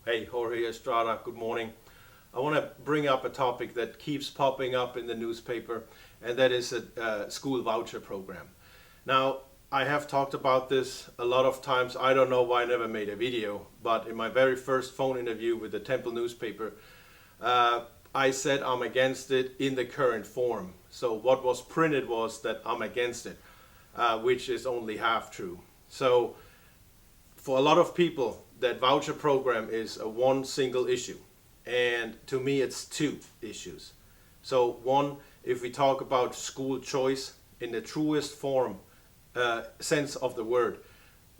Hey, Jorge Estrada, good morning. I want to bring up a topic that keeps popping up in the newspaper, and that is a school voucher program. Now, I have talked about this a lot of times. I don't know why I never made a video, but in my very first phone interview with the Temple newspaper, I said I'm against it in the current form. So what was printed was that I'm against it, which is only half true. So for a lot of people, that voucher program is a one single issue. And to me, it's two issues. So one, if we talk about school choice in the truest form, sense of the word,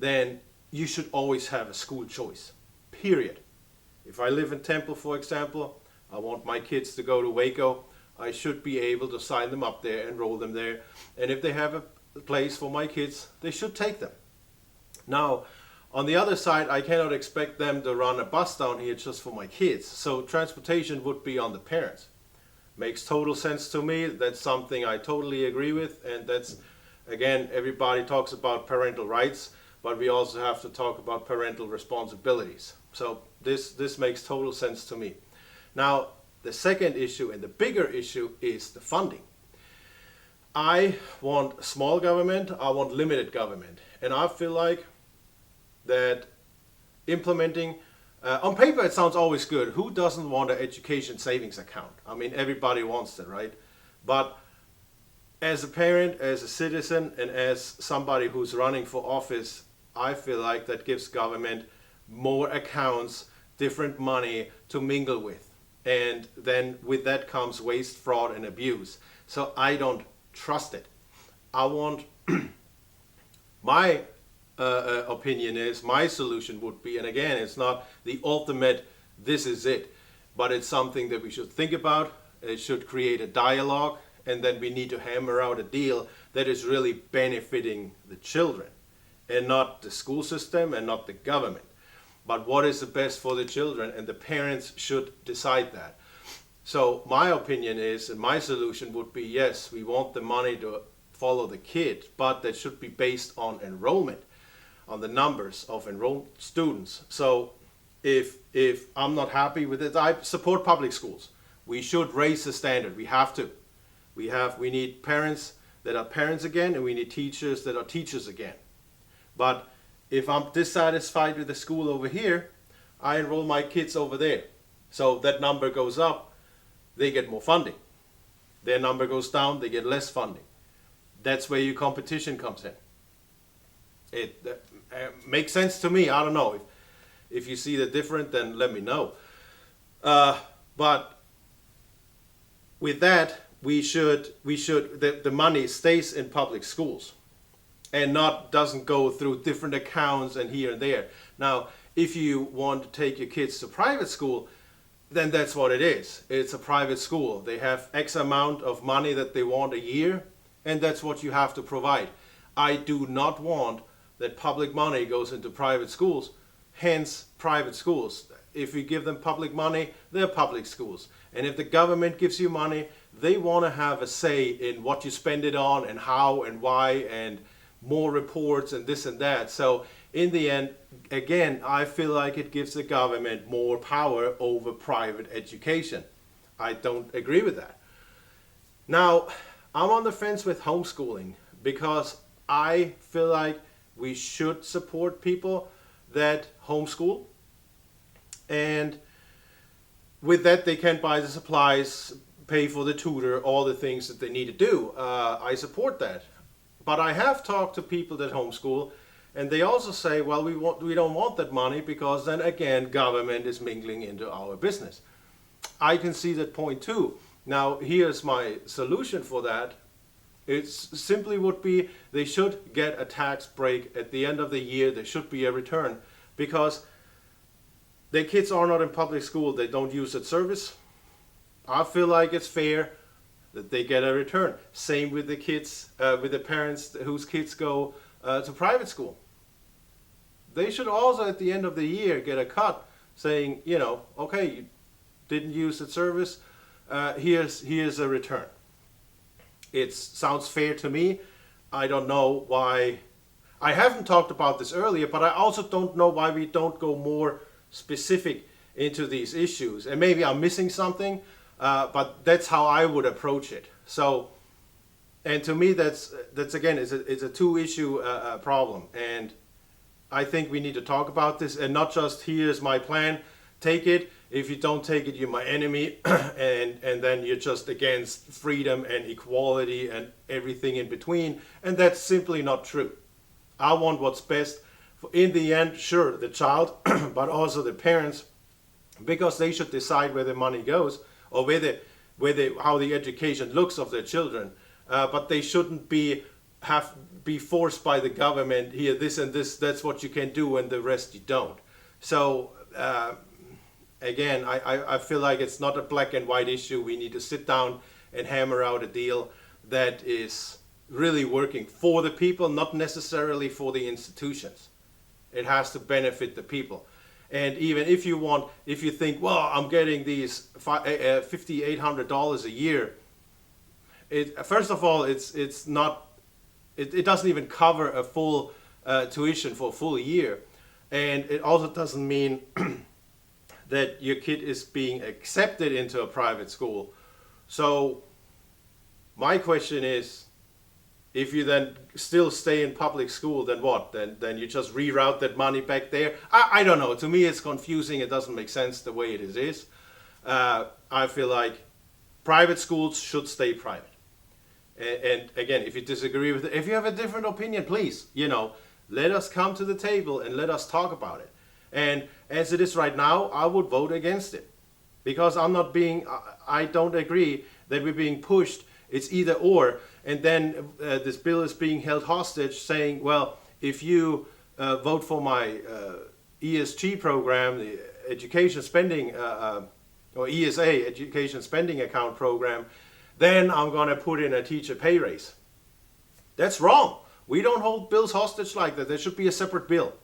then you should always have a school choice, period. If I live in Temple, for example, I want my kids to go to Waco, I should be able to sign them up there, enroll them there. And if they have a place for my kids, they should take them. Now, on the other side, I cannot expect them to run a bus down here just for my kids. So transportation would be on the parents. Makes total sense to me. That's something I totally agree with. And that's, again, everybody talks about parental rights, but we also have to talk about parental responsibilities. So this makes total sense to me. Now, the second issue and the bigger issue is the funding. I want small government, I want limited government. And I feel like that implementing, on paper it sounds always good. Who doesn't want an education savings account? I mean, everybody wants it, right? But as a parent, as a citizen, and as somebody who's running for office, I feel like that gives government more accounts, different money to mingle with. And then with that comes waste, fraud, and abuse. So I don't trust it. I want my opinion is, my solution would be, and again, it's not the ultimate, this is it, but it's something that we should think about. It should create a dialogue, and then we need to hammer out a deal that is really benefiting the children, and not the school system and not the government. But what is the best for the children, and the parents should decide that. So my opinion is, and my solution would be, yes, we want the money to follow the kid, but that should be based on enrollment, on the numbers of enrolled students. So if I'm not happy with it, I support public schools. We should raise the standard. We have to. We need parents that are parents again, and we need teachers that are teachers again. But if I'm dissatisfied with the school over here, I enroll my kids over there. So that number goes up, they get more funding. Their number goes down, they get less funding. That's where your competition comes in. It makes sense to me. I don't know. If you see that different, then let me know. But with that, the money stays in public schools and doesn't go through different accounts and here and there. Now, if you want to take your kids to private school, then that's what it is. It's a private school. They have X amount of money that they want a year, and that's what you have to provide. I do not want that public money goes into private schools, hence private schools. If we give them public money, they're public schools. And if the government gives you money, they want to have a say in what you spend it on and how and why and more reports and this and that. So in the end, again, I feel like it gives the government more power over private education. I don't agree with that. Now, I'm on the fence with homeschooling because I feel like we should support people that homeschool, and with that they can buy the supplies, pay for the tutor, all the things that they need to do. I support that. But I have talked to people that homeschool, and they also say, well, we don't want that money because then again government is mingling into our business. I can see that point too. Now here's my solution for that. It simply would be, they should get a tax break at the end of the year. There should be a return because their kids are not in public school. They don't use that service. I feel like it's fair that they get a return. Same with the kids, with the parents whose kids go to private school. They should also at the end of the year get a cut saying, okay, you didn't use the service, here's a return. It sounds fair to me. I don't know why. I haven't talked about this earlier, but I also don't know why we don't go more specific into these issues. And maybe I'm missing something, but that's how I would approach it. So, and to me, that's again, it's a two-issue problem. And I think we need to talk about this, and not just here's my plan, take it. If you don't take it, you're my enemy, and then you're just against freedom and equality and everything in between. And that's simply not true. I want what's best for, in the end, sure, the child, but also the parents, because they should decide where the money goes, or how the education looks of their children. But they shouldn't be forced by the government, here, this and this, that's what you can do, and the rest you don't. So again, I feel like it's not a black and white issue. We need to sit down and hammer out a deal that is really working for the people, not necessarily for the institutions. It has to benefit the people. And even if you think, well, I'm getting these $5,800 a year, first of all, it's not. It doesn't even cover a full tuition for a full year, and it also doesn't mean that your kid is being accepted into a private school. So my question is, if you then still stay in public school, then what? Then you just reroute that money back there? I don't know. To me, it's confusing. It doesn't make sense the way it is. I feel like private schools should stay private. And again, if you disagree with it, if you have a different opinion, please, let us come to the table and let us talk about it. And as it is right now, I would vote against it, because I don't agree that we're being pushed. It's either or. And then this bill is being held hostage, saying, well, if you vote for my ESG program, the education spending, or ESA, education spending account program, then I'm going to put in a teacher pay raise. That's wrong. We don't hold bills hostage like that. There should be a separate bill.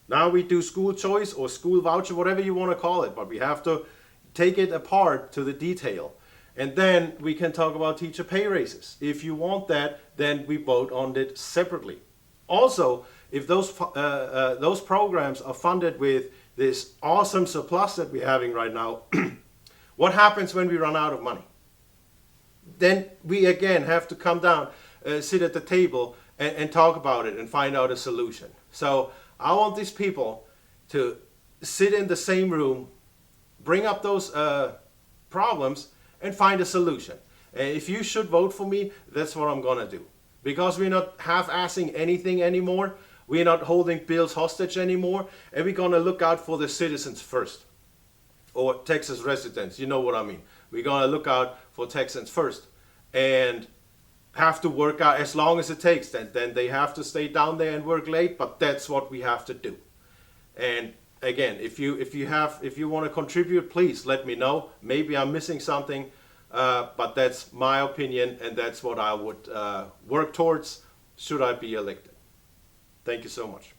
Now we do school choice or school voucher, whatever you want to call it, but we have to take it apart to the detail. And then we can talk about teacher pay raises. If you want that, then we vote on it separately. Also, if those programs are funded with this awesome surplus that we're having right now, what happens when we run out of money? Then we again have to come down, sit at the table and talk about it and find out a solution. So I want these people to sit in the same room, bring up those problems, and find a solution. And if you should vote for me, that's what I'm going to do. Because we're not half-assing anything anymore. We're not holding bills hostage anymore. And we're going to look out for the citizens first. Or Texas residents, you know what I mean. We're going to look out for Texans first. And have to work out as long as it takes. Then they have to stay down there and work late, but that's what we have to do. And again, if you want to contribute, please let me know. Maybe I'm missing something, but that's my opinion, and that's what I would work towards should I be elected. Thank you so much.